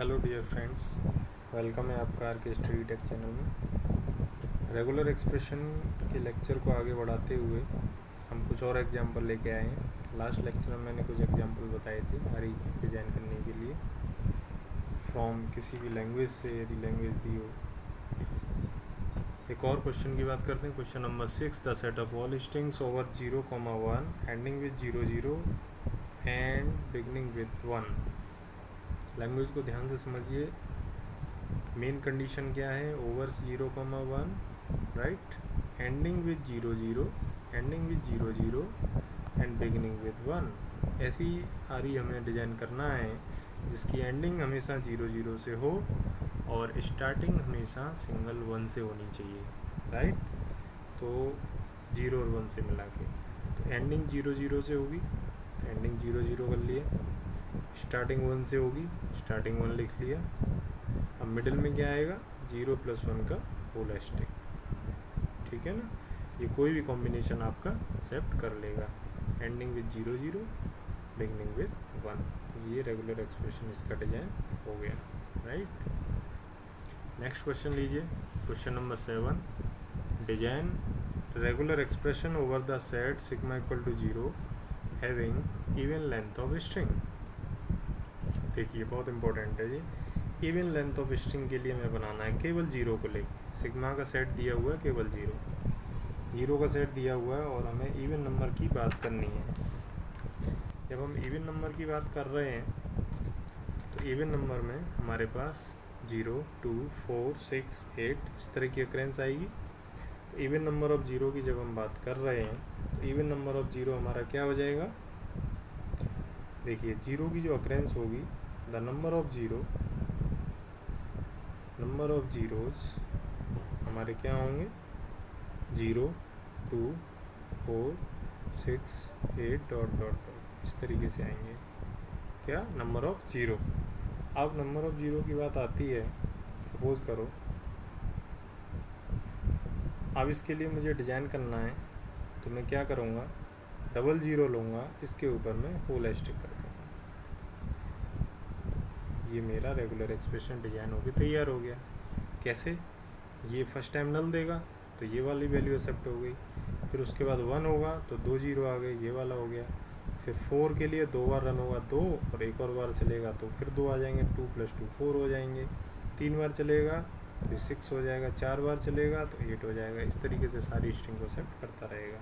Hello dear friends, welcome है आपका are के स्टडी टेक चैनल में। रेगुलर एक्सप्रेशन के लेक्चर को आगे बढ़ाते हुए हम कुछ और एग्जांपल लेके आए हैं। लास्ट लेक्चर में मैंने कुछ एग्जांपल बताए थे आर डिज़ाइन करने के लिए फ्रॉम किसी भी लैंग्वेज से, यदि लैंग्वेज दी हो। एक और क्वेश्चन की बात करते हैं। Question number 6, the set of all strings over 0,1 ending with 00 and beginning with 1। Language को ध्यान से समझिए। मेन कंडीशन क्या है? Over 0,1 right, ending with 00, ending with 00 and beginning with 1। ऐसी आरी हमें डिज़ाइन करना है जिसकी एंडिंग हमेशा 00 से हो और स्टार्टिंग हमेशा सिंगल 1 से होनी चाहिए, राइट। तो 0 और 1 से मिला के तो एंडिंग 00 से होगी, एंडिंग 00 कर लिया। स्टार्टिंग 1 से होगी, स्टार्टिंग 1 लिख लिया। अब मिडिल में क्या आएगा? 0 + 1 का होल स्टिक, ठीक है ना। ये कोई भी कॉम्बिनेशन आपका एक्सेप्ट कर लेगा। Ending with 00, beginning with 1। ये रेगुलर एक्सप्रेशन इसका डिजाइन हो गया, राइट। नेक्स्ट क्वेश्चन लीजिए। Question number 7, design regular expression over the set sigma = 0 having even length of string. देखिए बहुत इंपॉर्टेंट है ये। इवन लेंथ ऑफ स्ट्रिंग के लिए हमें बनाना है केवल 0 को लेकर। सिग्मा का सेट दिया हुआ है, केवल 0 का सेट दिया हुआ है और हमें इवन नंबर की बात करनी है। जब हम इवन नंबर की बात कर रहे हैं तो इवन नंबर में हमारे पास 0, 2, 4, 6, 8 इस तरह की अक्रेंस आएगी। तो इवन नंबर ऑफ 0 की जब हम बात कर रहे हैं तो इवन नंबर ऑफ 0 हमारा क्या हो जाएगा? देखिए 0 की जो अक्रेंस होगी, द नंबर ऑफ जीरोज हमारे क्या होंगे? 0, 2, 4, 6, 8 डॉट डॉट डॉट इस तरीके से आएंगे। क्या? Number of 0। अब नंबर ऑफ 0 की बात आती है, सपोज करो अब इसके लिए मुझे डिज़ाइन करना है तो मैं क्या करूँगा? डबल 0 लूँगा, इसके ऊपर मैं होल स्टिक कर दूँगा। ये मेरा रेगुलर एक्सप्रेशन डिज़ाइन होकर तैयार हो गया। कैसे? ये फर्स्ट टाइम नल देगा तो ये वाली वैल्यू एक्सेप्ट हो गई। फिर उसके बाद 1 होगा तो 2 0 आ गए, ये वाला हो गया। फिर 4 के लिए 2 बार रन होगा 2, और एक और बार चलेगा तो फिर 2 आ जाएंगे, 2 + 2 4 हो जाएंगे। 3 बार चलेगा तो 6 हो जाएगा, 4 बार चलेगा तो 8 हो जाएगा। इस तरीके से सारी स्ट्रिंग को एक्सेप्ट करता रहेगा।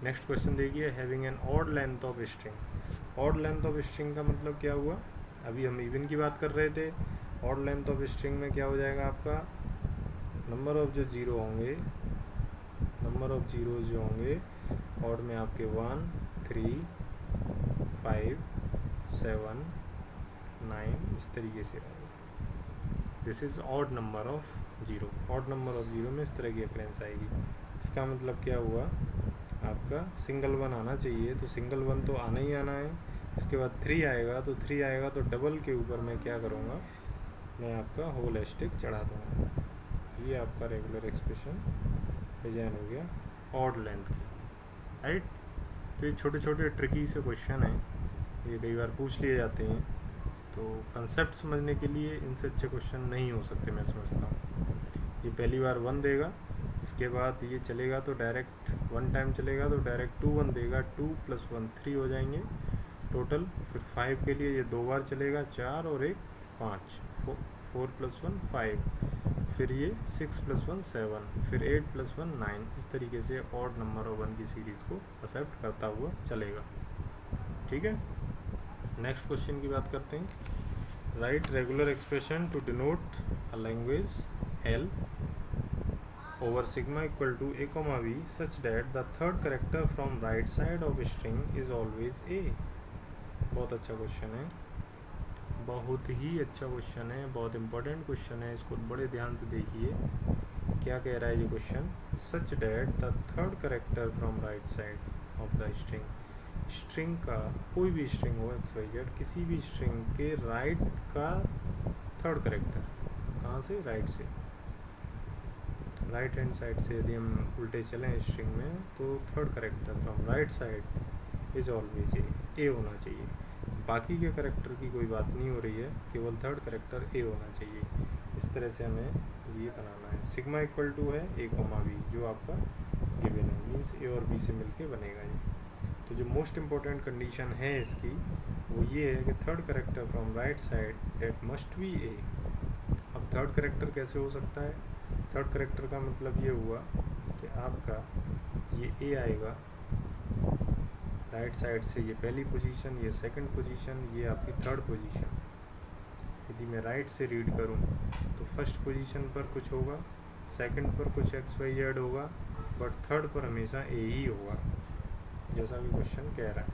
नेक्स्ट क्वेश्चन देखिए, having an odd length of string. Odd length of string का मतलब क्या हुआ? अभी हम इवन की बात कर रहे थे। ऑड लेंथ ऑफ स्ट्रिंग में क्या हो जाएगा आपका? नंबर ऑफ जो 0 होंगे, नंबर ऑफ जीरोज जो होंगे ऑड में आपके 1, 3, 5, 7, 9 इस तरीके से होंगे। This is odd number of 0। Odd number of 0 में इस तरह की अक्रेंस आएगी। इसका मतलब क्या हुआ? आपका सिंगल 1 आना चाहिए, तो सिंगल 1 तो आना ही आना है। इसके बाद 3 आएगा, तो 3 आएगा तो डबल के ऊपर मैं क्या करूँगा? मैं आपका होल स्टिक चढ़ा दूँगा। ये आपका रेगुलर एक्सप्रेशन डिजाइन हो गया ऑड लेंथ की, राइट। तो ये छोटे छोटे ट्रिकी से क्वेश्चन हैं, ये कई बार पूछ लिए जाते हैं। तो कंसेप्ट समझने के लिए इनसे अच्छे क्वेश्चन नहीं हो सकते, मैं समझता हूँ। ये पहली बार 1 देगा, इसके बाद ये चलेगा तो डायरेक्ट 1 टाइम चलेगा तो डायरेक्ट 2 1 देगा, 2 + 1 3 हो जाएंगे टोटल। फिर 5 के लिए ये 2 बार चलेगा, 4 और 1 5, 4 + 1 5। फिर ये 6 + 1 7, फिर 8 + 1 9। इस तरीके से ऑड नंबर ऑफ 1 की सीरीज़ को एक्सेप्ट करता हुआ चलेगा, ठीक है। नेक्स्ट क्वेश्चन की बात करते हैं। Write regular expression to denote a language L over sigma = a, b such that the third character from right side of string is always a। बहुत अच्छा क्वेश्चन है, बहुत ही अच्छा क्वेश्चन है, बहुत इंपॉर्टेंट क्वेश्चन है। इसको बड़े ध्यान से देखिए क्या कह रहा है ये question. Such that the third character from right side of the string. String का कोई भी स्ट्रिंग हो XYZ, किसी भी स्ट्रिंग के राइट का थर्ड करेक्टर, कहाँ से? राइट से, राइट हैंड साइड से यदि हम उल्टे चलें स्ट्रिंग में तो third character from right side is always a होना चाहिए। बाकी के करेक्टर की कोई बात नहीं हो रही है, केवल थर्ड करेक्टर ए होना चाहिए। इस तरह से हमें ये बनाना है। सिग्मा इक्वल टू है ए कॉमा बी, जो आपका गिवन है, मीन्स ए और बी से मिलके बनेगा ये। तो जो मोस्ट इम्पोर्टेंट कंडीशन है इसकी वो ये है कि third character from right side that must be A. अब थर्ड करेक्टर कैसे हो सकता है? थर्ड करेक्टर का मतलब ये हुआ कि आपका ये ए आएगा राइट साइड से, ये पहली पोजीशन, ये सेकंड पोजीशन, ये आपकी थर्ड पोजीशन। यदि मैं राइट से रीड करूं तो फर्स्ट पोजीशन पर कुछ होगा, सेकंड पर कुछ एक्स वाई जेड होगा, बट थर्ड पर हमेशा ए ही होगा, जैसा भी क्वेश्चन कह रहा है।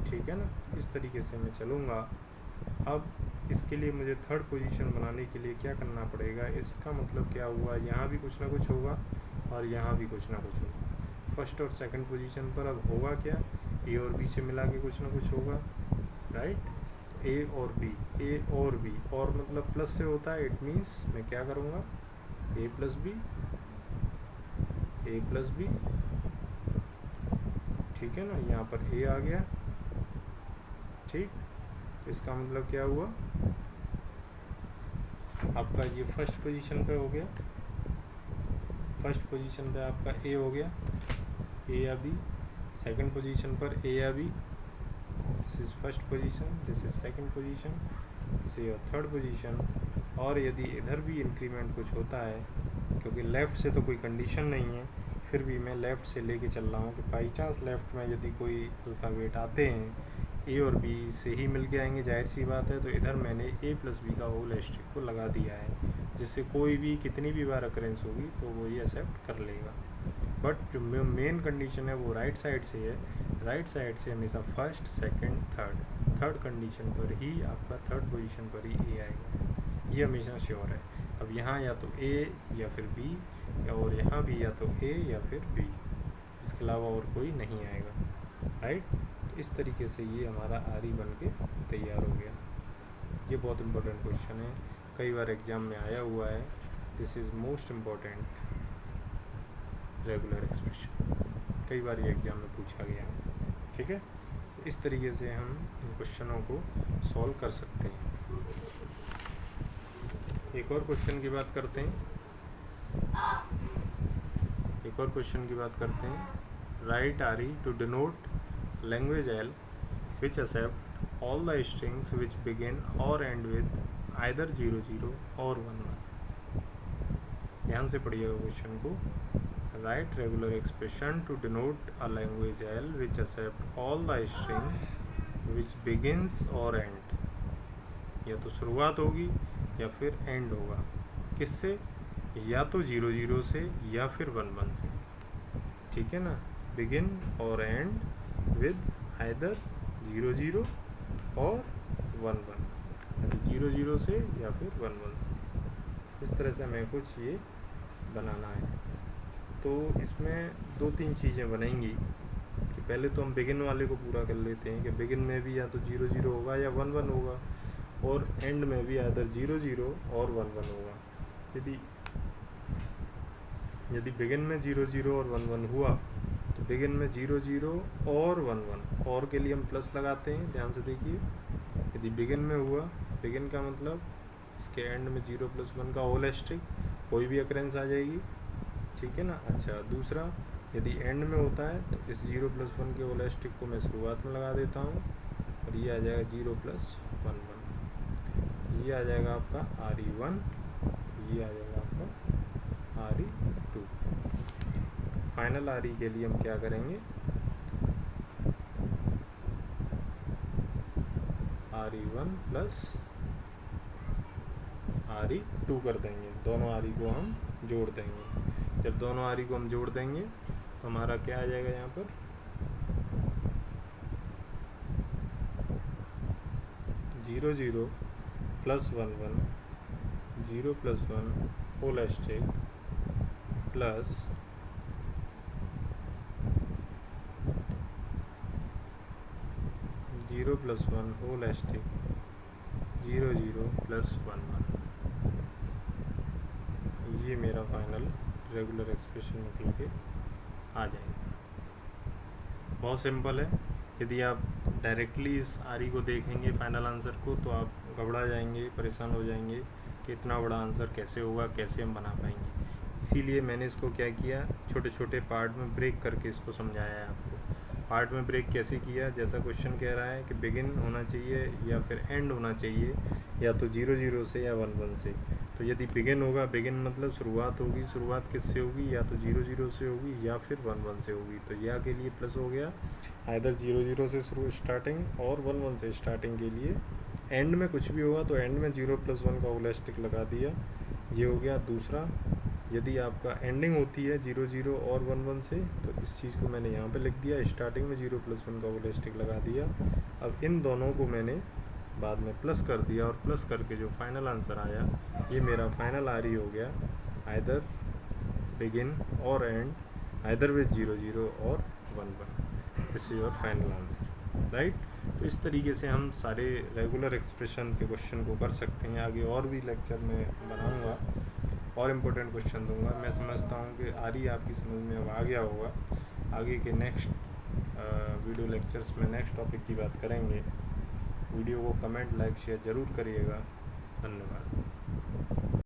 ठीक है ना? इस तरीके से मैं चलूँगा। अब इसके लिए मुझे थर्ड पोजीशन बनाने के लिए क्या करना पड़ेगा? इसका मतलब क्या हुआ, यहाँ भी कुछ ना कुछ होगा और यहाँ भी कुछ ना कुछ होगा। फर्स्ट और सेकंड पोजीशन पर अब होगा क्या? ए और बी से मिला के कुछ ना कुछ होगा, राइट? ए और बी, ए और बी, और मतलब प्लस से होता है, इट मीन्स मैं क्या करूँगा, ए प्लस बी, ए प्लस बी। ठीक है ना? यहाँ पर ए आ गया, ठीक। इसका मतलब क्या हुआ, आपका ये फर्स्ट पोजीशन पे हो गया, फर्स्ट पोजीशन पे आपका ए हो गया, ए या बी। सेकंड पोजीशन पर ए या B, this is first position, this is second position, this is your third position. और यदि इधर भी इंक्रीमेंट कुछ होता है, क्योंकि लेफ़्ट से तो कोई कंडीशन नहीं है, फिर भी मैं लेफ़्ट से लेके चल रहा हूँ कि बाई चांस लेफ़्ट में यदि कोई अल्फ़ाबेट आते हैं ए और बी से ही मिल के आएंगे, जाहिर सी बात है, तो इधर मैंने ए प्लस बी का होल एस्ट्रिक को लगा दिया है, जिससे कोई भी कितनी भी बार अकरेंस होगी तो वो ये एक्सेप्ट कर लेगा। बट जो मेन कंडीशन है वो राइट साइड से है, राइट साइड से हमेशा फर्स्ट सेकंड थर्ड कंडीशन पर ही आपका थर्ड पोजीशन पर ही ए आएगा, ये हमेशा श्योर है। अब यहाँ या तो ए या फिर बी, और यहाँ भी या तो ए या फिर बी, इसके अलावा और कोई नहीं आएगा, राइट? तो इस तरीके से ये हमारा आर ई बन के तैयार हो गया। ये बहुत इंपॉर्टेंट क्वेश्चन है, कई बार एग्जाम में आया हुआ है। This is most important regular expression, कई बार ये एग्जाम में पूछा गया है। ठीक है? इस तरीके से हम इन क्वेश्चनों को सॉल्व कर सकते हैं। एक और क्वेश्चन की बात करते हैं, एक और क्वेश्चन की बात करते हैं। Write R E to denote language L which accept all the strings which begin or end with either 00 or 11। ध्यान से पढ़िएगा क्वेश्चन को। Write regular expression to denote a language L which accept all the string which begins or end. या तो शुरुआत होगी या फिर एंड होगा, किससे? या तो 00 से या फिर 11 से। ठीक है ना? Begin or end with either 00 or 11, या तो 00 से या फिर 11 से। इस तरह से हमें कुछ ये बनाना है। तो इसमें 2-3 चीज़ें बनेंगी कि पहले तो हम बिगिन वाले को पूरा कर लेते हैं कि बिगिन में भी या तो 00 होगा या 11 होगा, और एंड में भी आइदर 00 और 11 होगा। यदि बिगिन में 00 और 11 हुआ तो बिगिन में 00 और 11, और के लिए हम प्लस लगाते हैं, ध्यान से देखिए। यदि बिगिन में हुआ, बिगिन का मतलब इसके एंड में 0 + 1 का होल एस्ट्रिक, कोई भी अकरेंस आ जाएगी। ठीक है ना? अच्छा, दूसरा, यदि एंड में होता है तो इस 0 + 1 के होल एस्ट्रिक को मैं शुरुआत में लगा देता हूँ, और ये आ जाएगा 0 + 11, ये आ जाएगा आपका RE1, ये आ जाएगा आपका RE2। फाइनल RE के लिए हम क्या करेंगे, RE1 + RE2 कर देंगे। दोनों RE को हम जोड़ देंगे। जब दोनों RE को हम जोड़ देंगे तो हमारा क्या आ जाएगा यहाँ पर, 00 + 11, 0 + 1 whole asterisk plus 0 + 1 whole asterisk 00 + 11। ये मेरा फाइनल रेगुलर एक्सप्रेशन निकल के आ जाएगा। बहुत सिंपल है। यदि आप डायरेक्टली इस आरी को देखेंगे फाइनल आंसर को तो आप घबरा जाएंगे, परेशान हो जाएंगे कि इतना बड़ा आंसर कैसे होगा, कैसे हम बना पाएंगे। इसीलिए मैंने इसको क्या किया, छोटे छोटे पार्ट में ब्रेक करके इसको समझाया है आपको। पार्ट में ब्रेक कैसे किया, जैसा क्वेश्चन कह रहा है कि बिगिन होना चाहिए या फिर एंड होना चाहिए, या तो 0 0 से या 1 1 से। तो यदि बिगिन होगा, बिगिन मतलब शुरुआत होगी, शुरुआत किससे होगी, या तो 0 0 से होगी या फिर 1 1 से होगी। तो या के लिए प्लस हो गया, आइदर 0 0 से शुरू स्टार्टिंग और 1 1 से स्टार्टिंग के लिए। एंड में कुछ भी होगा तो एंड में 0 + 1 का ओलेस्टिक लगा दिया, ये हो गया दूसरा। यदि आपका एंडिंग होती है 0 0 और 1 1 से तो इस चीज़ को मैंने यहाँ पे लिख दिया, स्टार्टिंग में 0 + 1 का ओलेस्टिक लगा दिया। अब इन दोनों को मैंने बाद में प्लस कर दिया और प्लस करके जो फाइनल आंसर आया ये मेरा फाइनल आरी हो गया, either begin or and, either with 0 0 और 1 1। This is your final answer, right. तो इस तरीके से हम सारे रेगुलर एक्सप्रेशन के क्वेश्चन को कर सकते हैं। आगे और भी लेक्चर में बनाऊंगा और इम्पोर्टेंट क्वेश्चन दूंगा। मैं समझता हूँ कि आरी आपकी समझ में अब आ गया होगा। आगे के नेक्स्ट वीडियो लेक्चर्स में नेक्स्ट टॉपिक की बात करेंगे। वीडियो को कमेंट, लाइक, शेयर ज़रूर करिएगा। धन्यवाद।